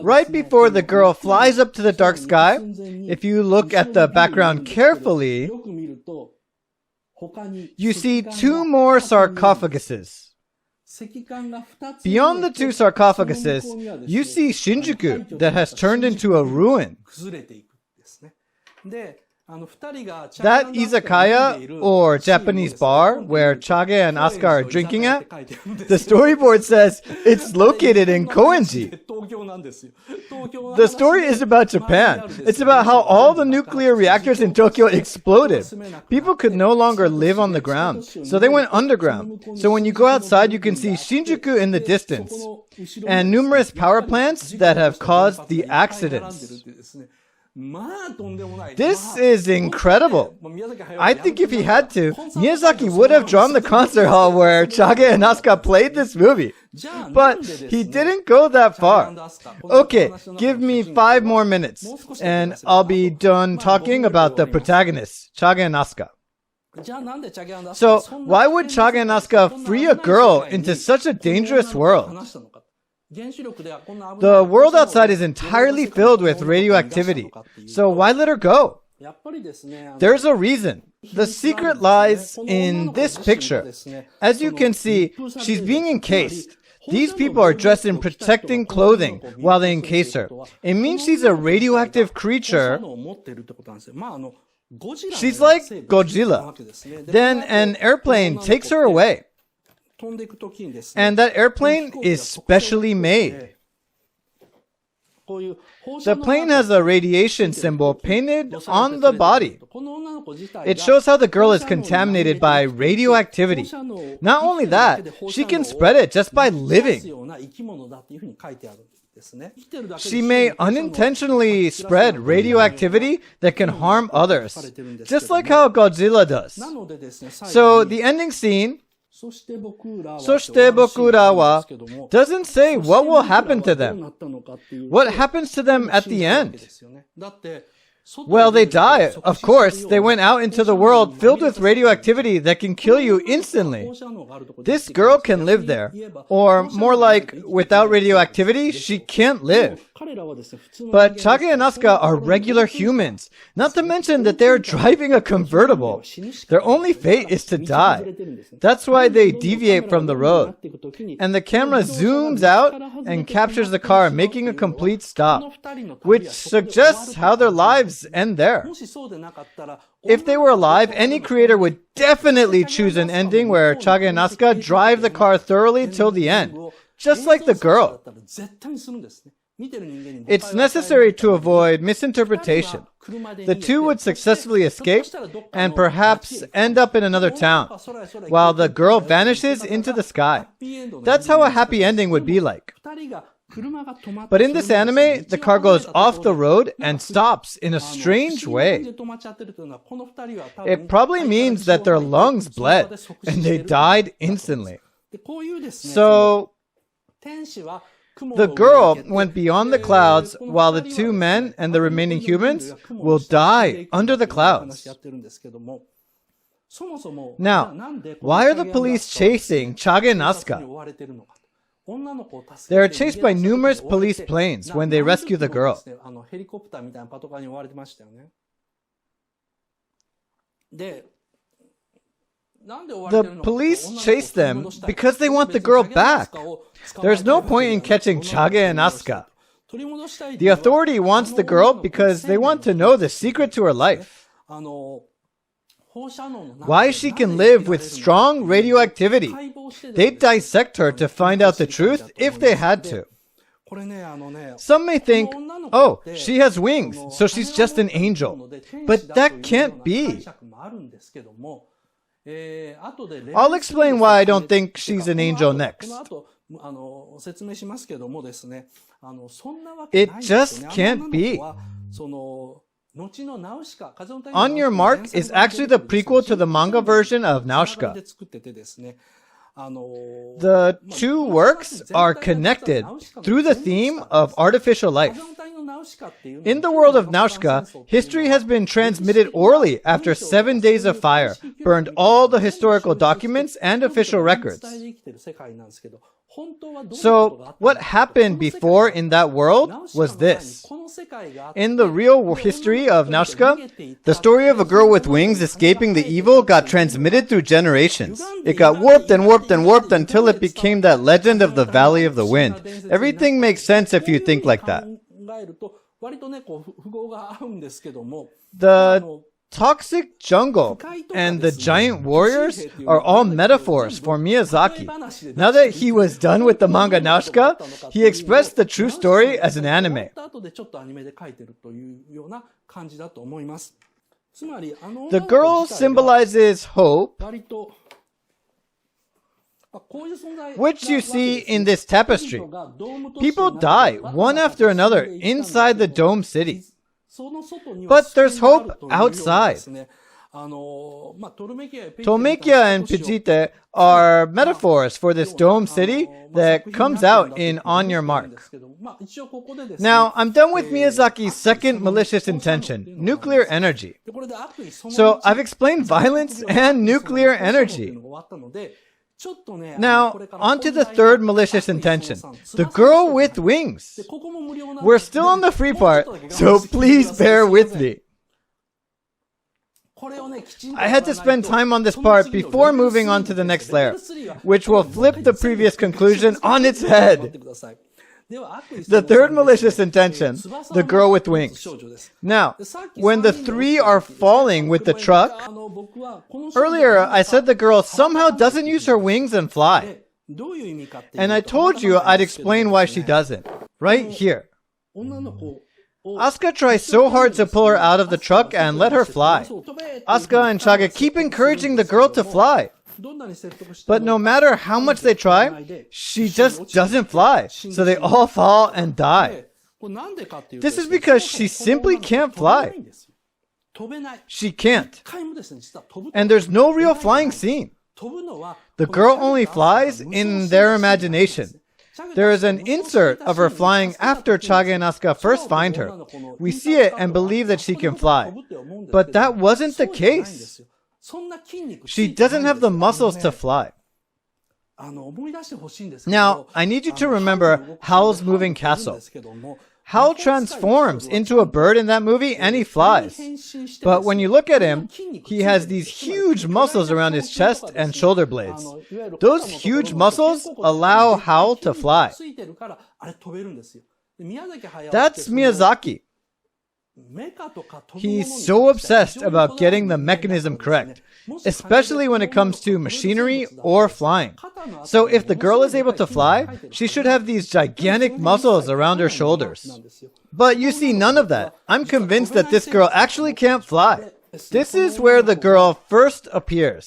Right before the girl flies up to the dark sky, if you look at the background carefully, you see two more sarcophaguses. Beyond the two sarcophaguses, you see Shinjuku that has turned into a ruin. That izakaya, or Japanese bar, where Chage and Asuka are drinking at, the storyboard says it's located in Koenji. The story is about Japan. It's about how all the nuclear reactors in Tokyo exploded. People could no longer live on the ground, so they went underground. So when you go outside, you can see Shinjuku in the distance, and numerous power plants that have caused the accidents. This is incredible. I think if he had to, Miyazaki would have drawn the concert hall where Chage and Asuka played this movie. But he didn't go that far. Okay, give me 5 more minutes, and I'll be done talking about the protagonists, Chage and Asuka. So, why would Chage and Asuka free a girl into such a dangerous world? The world outside is entirely filled with radioactivity, so why let her go? There's a reason. The secret lies in this picture. As you can see, she's being encased. These people are dressed in protecting clothing while they encase her. It means she's a radioactive creature. She's like Godzilla. Then an airplane takes her away. And that airplane is specially made. The plane has a radiation symbol painted on the body. It shows how the girl is contaminated by radioactivity. Not only that, she can spread it just by living. She may unintentionally spread radioactivity that can harm others, just like how Godzilla does. So the ending scene, そして僕らは doesn't say what will happen to them. What happens to them at the end? Well, they die. Of course, they went out into the world filled with radioactivity that can kill you instantly. This girl can live there. Or more like, without radioactivity, she can't live. But Chage and Asuka are regular humans. Not to mention that they're driving a convertible. Their only fate is to die. That's why they deviate from the road. And the camera zooms out and captures the car, making a complete stop, which suggests how their lives end there. If they were alive, any creator would definitely choose an ending where Chage and Asuka drive the car thoroughly till the end, just like the girl. It's necessary to avoid misinterpretation. The two would successfully escape and perhaps end up in another town, while the girl vanishes into the sky. That's how a happy ending would be like. But in this anime, the car goes off the road and stops in a strange way. It probably means that their lungs bled and they died instantly. So, the girl went beyond the clouds while the two men and the remaining humans will die under the clouds. Now, why are the police chasing Chage and Asuka? They are chased by numerous police planes when they rescue the girl. The police chase them because they want the girl back. There's no point in catching Chage and Asuka. The authority wants the girl because they want to know the secret to her life. Why she can live with strong radioactivity. They'd dissect her to find out the truth if they had to. Some may think, oh, she has wings, so she's just an angel. But that can't be. I'll explain why I don't think she's an angel next. It just can't be. On Your Mark is actually the prequel to the manga version of Nausicaa. The two works are connected through the theme of artificial life. In the world of Nausicaa, history has been transmitted orally after 7 days of fire, burned all the historical documents and official records. So, what happened before in that world was this. In the real history of Nausicaa, the story of a girl with wings escaping the evil got transmitted through generations. It got warped and warped and warped until it became that legend of the Valley of the Wind. Everything makes sense if you think like that. The toxic jungle and the giant warriors are all metaphors for Miyazaki. Now that he was done with the manga Nausicaa, he expressed the true story as an anime. The girl symbolizes hope, which you see in this tapestry. People die one after another inside the dome city. But there's hope outside. Tolmekia and Pijite are metaphors for this dome city that comes out in On Your Mark. Now, I'm done with Miyazaki's second malicious intention, nuclear energy. So, I've explained violence and nuclear energy. Now, on to the third malicious intention, the girl with wings. We're still on the free part, so please bear with me. I had to spend time on this part before moving on to the next layer, which will flip the previous conclusion on its head. The third malicious intention, the girl with wings. Now, when the three are falling with the truck, earlier I said the girl somehow doesn't use her wings and fly. And I told you I'd explain why she doesn't. Right here. Asuka tries so hard to pull her out of the truck and let her fly. Asuka and Chaga keep encouraging the girl to fly. But no matter how much they try, she just doesn't fly. So they all fall and die. This is because she simply can't fly. She can't. And there's no real flying scene. The girl only flies in their imagination. There is an insert of her flying after Chaga and Asuka first find her. We see it and believe that she can fly. But that wasn't the case. She doesn't have the muscles to fly. Now, I need you to remember Howl's Moving Castle. Howl transforms into a bird in that movie and he flies. But when you look at him, he has these huge muscles around his chest and shoulder blades. Those huge muscles allow Howl to fly. That's Miyazaki. He's so obsessed about getting the mechanism correct, especially when it comes to machinery or flying. So if the girl is able to fly, she should have these gigantic muscles around her shoulders. But you see none of that. I'm convinced that this girl actually can't fly. This is where the girl first appears.